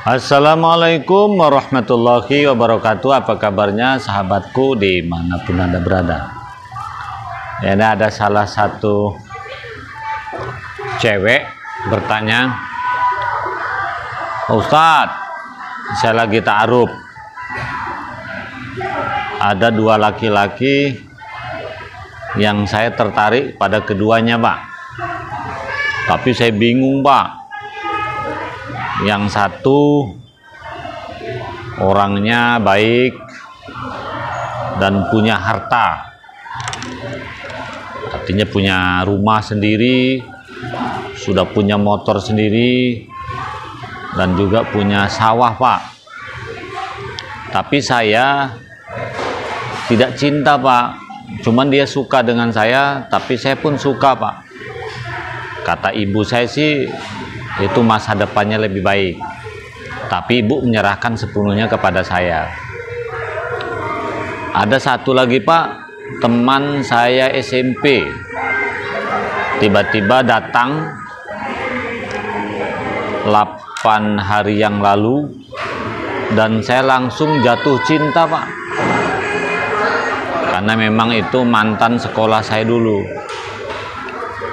Assalamualaikum warahmatullahi wabarakatuh. Apa kabarnya sahabatku dimanapun Anda berada? Ini ada salah satu cewek bertanya, Ustadz, saya lagi ta'aruf, ada dua laki-laki yang saya tertarik pada keduanya, Pak. Tapi saya bingung, Pak. Yang satu orangnya baik dan punya harta, artinya punya rumah sendiri, sudah punya motor sendiri, dan juga punya sawah, Pak. Tapi saya tidak cinta, Pak. Cuman dia suka dengan saya, tapi saya pun suka, Pak. Kata ibu saya sih itu masa depannya lebih baik, tapi ibu menyerahkan sepenuhnya kepada saya. Ada satu lagi, Pak, teman saya SMP tiba-tiba datang 8 hari yang lalu dan saya langsung jatuh cinta, Pak, karena memang itu mantan sekolah saya dulu.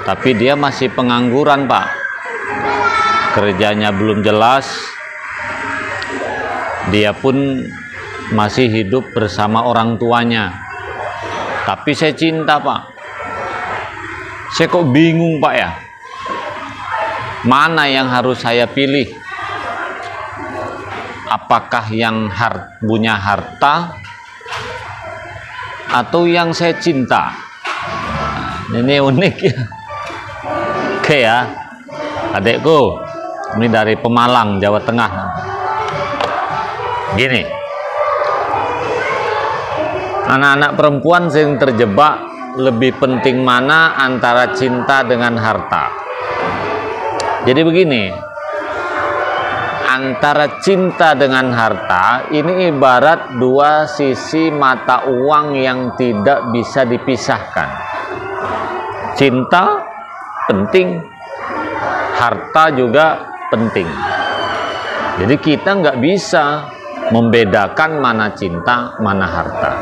Tapi dia masih pengangguran, Pak. Kerjanya belum jelas, dia pun masih hidup bersama orang tuanya. Tapi saya cinta, Pak. Saya kok bingung, Pak, ya, mana yang harus saya pilih? Apakah yang punya harta atau yang saya cinta? Ini unik ya. Oke ya, adekku, ini dari Pemalang, Jawa Tengah. Gini, anak-anak perempuan sering terjebak, lebih penting mana antara cinta dengan harta. Jadi begini, antara cinta dengan harta ini ibarat dua sisi mata uang yang tidak bisa dipisahkan. Cinta penting, harta juga penting. Jadi kita nggak bisa membedakan mana cinta, mana harta.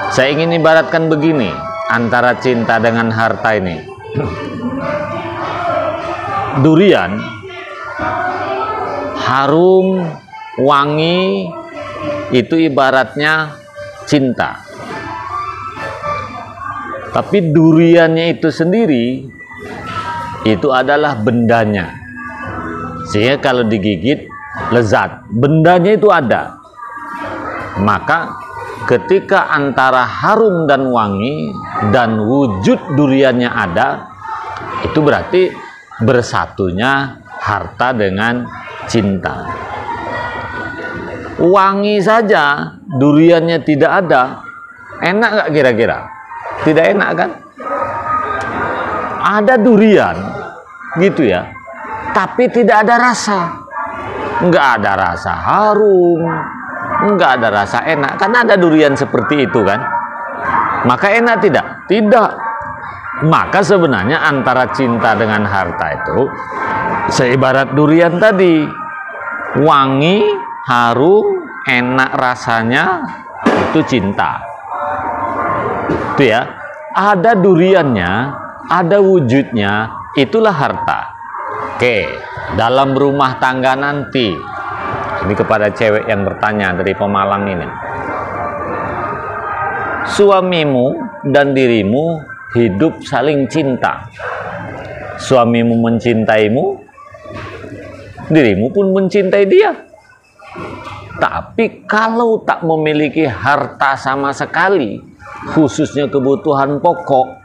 Saya ingin ibaratkan begini, antara cinta dengan harta ini. Durian harum, wangi, itu ibaratnya cinta. Tapi duriannya itu sendiri, itu adalah bendanya. Sehingga kalau digigit lezat, bendanya itu ada. Maka ketika antara harum dan wangi dan wujud duriannya ada, itu berarti bersatunya harta dengan cinta. Wangi saja duriannya tidak ada, enak nggak kira-kira? Tidak enak kan? Ada durian gitu ya, tapi tidak ada rasa. Nggak ada rasa harum, nggak ada rasa enak. Karena ada durian seperti itu kan, maka enak tidak? Tidak. Maka sebenarnya antara cinta dengan harta itu seibarat durian tadi, wangi, harum, enak rasanya, itu cinta. Itu ya, ada duriannya, ada wujudnya, itulah harta. Oke, dalam rumah tangga nanti, ini kepada cewek yang bertanya dari Pemalang ini, suamimu dan dirimu hidup saling cinta. Suamimu mencintaimu, dirimu pun mencintai dia. Tapi kalau tak memiliki harta sama sekali, khususnya kebutuhan pokok,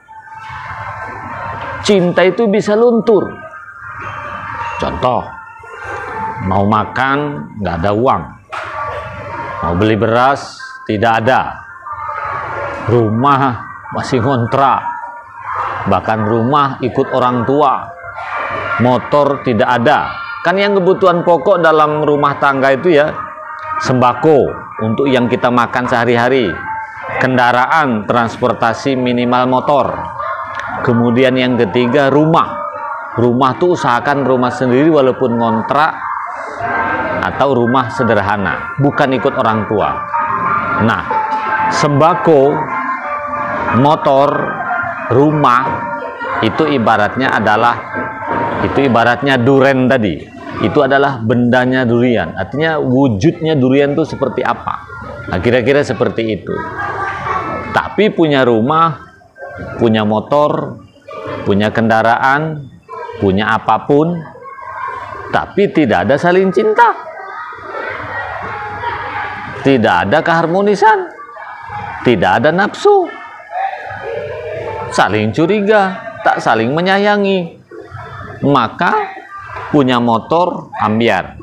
cinta itu bisa luntur. Contoh, mau makan nggak ada uang, mau beli beras tidak ada, rumah masih ngontrak, bahkan rumah ikut orang tua, motor tidak ada. Kan yang kebutuhan pokok dalam rumah tangga itu ya, sembako untuk yang kita makan sehari-hari, kendaraan transportasi minimal motor, kemudian yang ketiga rumah. Rumah tuh usahakan rumah sendiri walaupun ngontrak, atau rumah sederhana, bukan ikut orang tua. Nah, sembako, motor, rumah itu ibaratnya duren tadi. Itu adalah bendanya durian. Artinya wujudnya durian itu seperti apa? Nah, kira-kira seperti itu. Tapi punya rumah, punya motor, punya kendaraan, punya apapun, tapi tidak ada saling cinta, tidak ada keharmonisan, tidak ada nafsu, saling curiga, tak saling menyayangi, maka punya motor ambiar,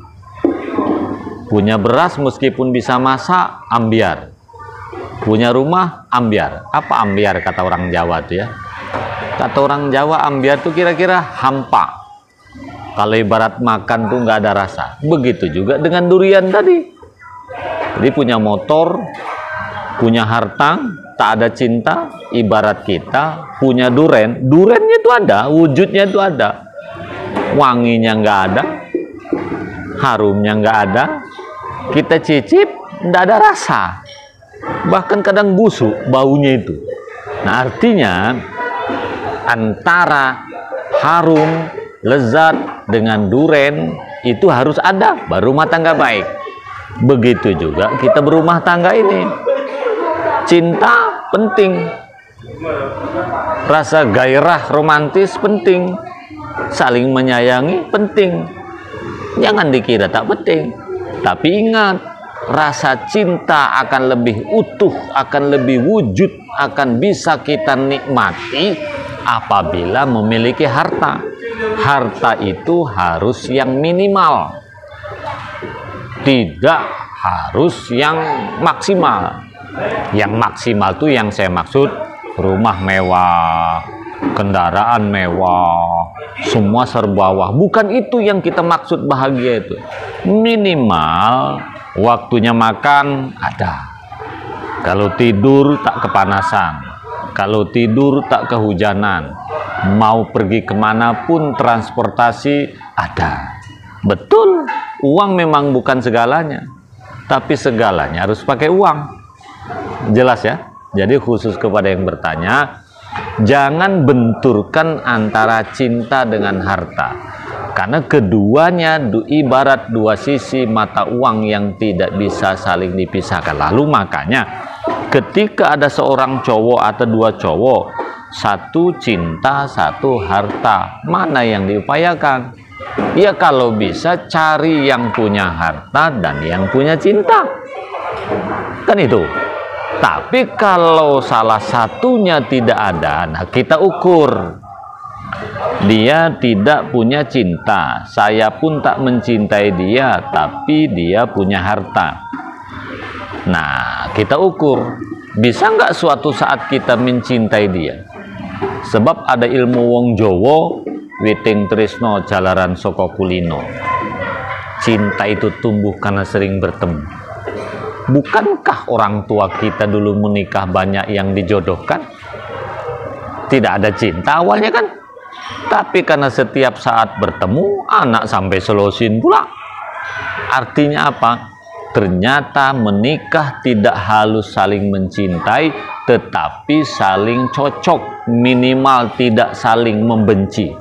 punya beras meskipun bisa masak ambiar, punya rumah ambiar. Apa ambiar kata orang Jawa tuh ya? Kata orang Jawa ambiar tuh kira-kira hampa. Kalau ibarat makan tuh nggak ada rasa. Begitu juga dengan durian tadi. Jadi punya motor, punya harta, tak ada cinta. Ibarat kita punya duren, durennya itu ada, wujudnya itu ada, wanginya nggak ada, harumnya nggak ada, kita cicip nggak ada rasa, bahkan kadang busuk baunya itu. Nah, artinya antara harum lezat dengan duren itu harus ada, baru rumah tangga baik. Begitu juga kita berumah tangga ini, cinta penting, rasa gairah romantis penting, saling menyayangi penting. Jangan dikira tak penting, tapi ingat, rasa cinta akan lebih utuh, akan lebih wujud, akan bisa kita nikmati apabila memiliki harta. Harta itu harus yang minimal, tidak harus yang maksimal. Yang maksimal itu yang saya maksud rumah mewah, kendaraan mewah, semua serba wah. Bukan itu yang kita maksud bahagia itu. Minimal waktunya makan ada, kalau tidur tak kepanasan, kalau tidur tak kehujanan, mau pergi kemanapun transportasi ada. Betul, uang memang bukan segalanya, tapi segalanya harus pakai uang. Jelas ya? Jadi khusus kepada yang bertanya, jangan benturkan antara cinta dengan harta, karena keduanya ibarat dua sisi mata uang yang tidak bisa saling dipisahkan. Lalu makanya ketika ada seorang cowok atau dua cowok, satu cinta, satu harta, mana yang diupayakan? Ya kalau bisa cari yang punya harta dan yang punya cinta, kan itu. Tapi kalau salah satunya tidak ada, nah kita ukur. Dia tidak punya cinta, saya pun tak mencintai dia, tapi dia punya harta. Nah, kita ukur, bisa nggak suatu saat kita mencintai dia? Sebab ada ilmu wong Jowo, witing tresno jalaran saka kulino. Cinta itu tumbuh karena sering bertemu. Bukankah orang tua kita dulu menikah banyak yang dijodohkan? Tidak ada cinta awalnya kan? Tapi karena setiap saat bertemu, anak sampai selosin pula. Artinya apa? Ternyata menikah tidak halus saling mencintai, tetapi saling cocok, minimal tidak saling membenci.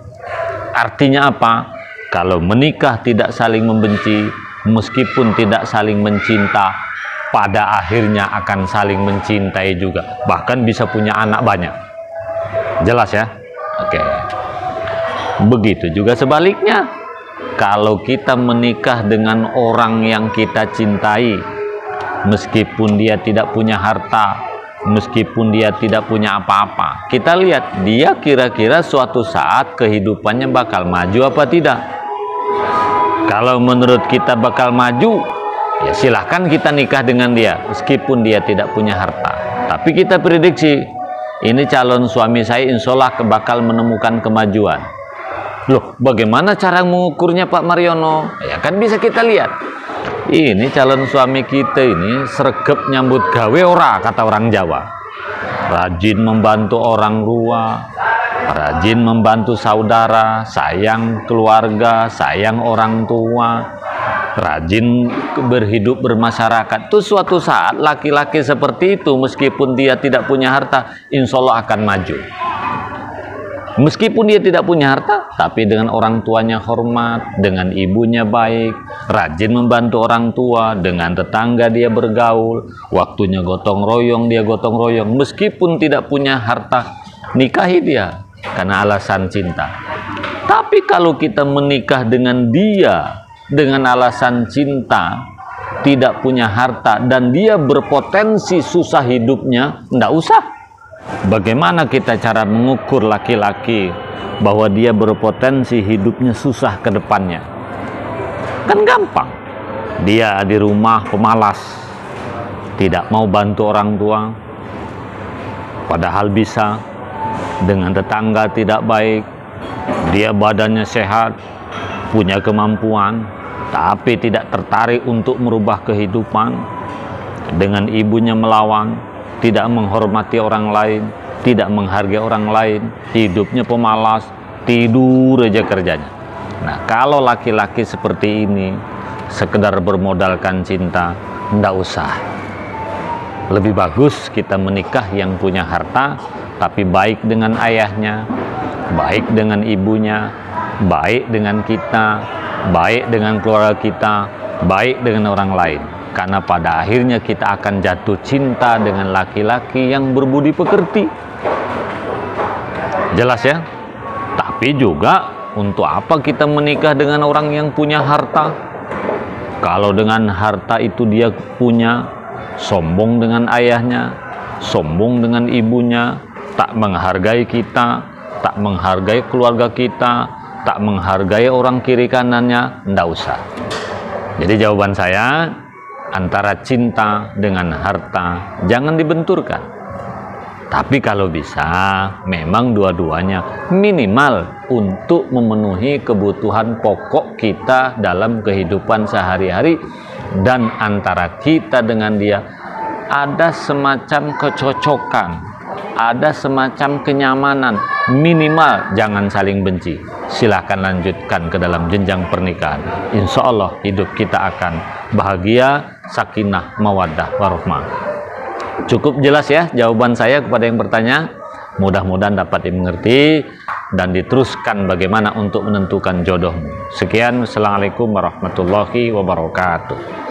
Artinya apa? Kalau menikah tidak saling membenci, meskipun tidak saling mencinta, pada akhirnya akan saling mencintai juga, bahkan bisa punya anak banyak. Jelas ya? Oke. Begitu juga sebaliknya, kalau kita menikah dengan orang yang kita cintai, meskipun dia tidak punya harta, meskipun dia tidak punya apa-apa, kita lihat dia kira-kira suatu saat kehidupannya bakal maju apa tidak. Kalau menurut kita bakal maju, ya silahkan kita nikah dengan dia, meskipun dia tidak punya harta. Tapi kita prediksi, ini calon suami saya insya Allah bakal menemukan kemajuan. Loh, bagaimana cara mengukurnya Pak Mariono? Ya kan bisa kita lihat. Ini calon suami kita ini sregep nyambut gawe ora, kata orang Jawa. Rajin membantu orang tua, rajin membantu saudara, sayang keluarga, sayang orang tua. rajin berhidup bermasyarakat, tuh suatu saat laki-laki seperti itu meskipun dia tidak punya harta, insya Allah akan maju. Meskipun dia tidak punya harta, tapi dengan orang tuanya hormat, dengan ibunya baik, rajin membantu orang tua, dengan tetangga dia bergaul, waktunya gotong royong, dia gotong royong. Meskipun tidak punya harta, nikahi dia karena alasan cinta. Tapi kalau kita menikah dengan dia dengan alasan cinta, tidak punya harta, dan dia berpotensi susah hidupnya, enggak usah. Bagaimana kita cara mengukur laki-laki bahwa dia berpotensi hidupnya susah ke depannya? Kan gampang. Dia di rumah pemalas, tidak mau bantu orang tua, padahal bisa. Dengan tetangga tidak baik, dia badannya sehat, punya kemampuan, tapi tidak tertarik untuk merubah kehidupan. Dengan ibunya melawan, tidak menghormati orang lain, tidak menghargai orang lain, hidupnya pemalas, tidur aja kerjanya. Nah, kalau laki-laki seperti ini sekedar bermodalkan cinta, ndak usah. Lebih bagus kita menikah yang punya harta, tapi baik dengan ayahnya, baik dengan ibunya, baik dengan kita, baik dengan keluarga kita, baik dengan orang lain. Karena pada akhirnya kita akan jatuh cinta dengan laki-laki yang berbudi pekerti. Jelas ya? Tapi juga untuk apa kita menikah dengan orang yang punya harta? Kalau dengan harta itu dia punya, sombong dengan ayahnya, sombong dengan ibunya, tak menghargai kita, tak menghargai keluarga kita, tak menghargai orang kiri kanannya, ndak usah. Jadi jawaban saya, antara cinta dengan harta jangan dibenturkan. Tapi kalau bisa, memang dua-duanya minimal untuk memenuhi kebutuhan pokok kita dalam kehidupan sehari-hari, dan antara kita dengan dia ada semacam kecocokan, ada semacam kenyamanan, minimal jangan saling benci. Silahkan lanjutkan ke dalam jenjang pernikahan. Insya Allah hidup kita akan bahagia, sakinah, mawaddah, warahmah. Cukup jelas ya jawaban saya kepada yang bertanya. Mudah-mudahan dapat dimengerti dan diteruskan bagaimana untuk menentukan jodohmu. Sekian, Assalamualaikum warahmatullahi wabarakatuh.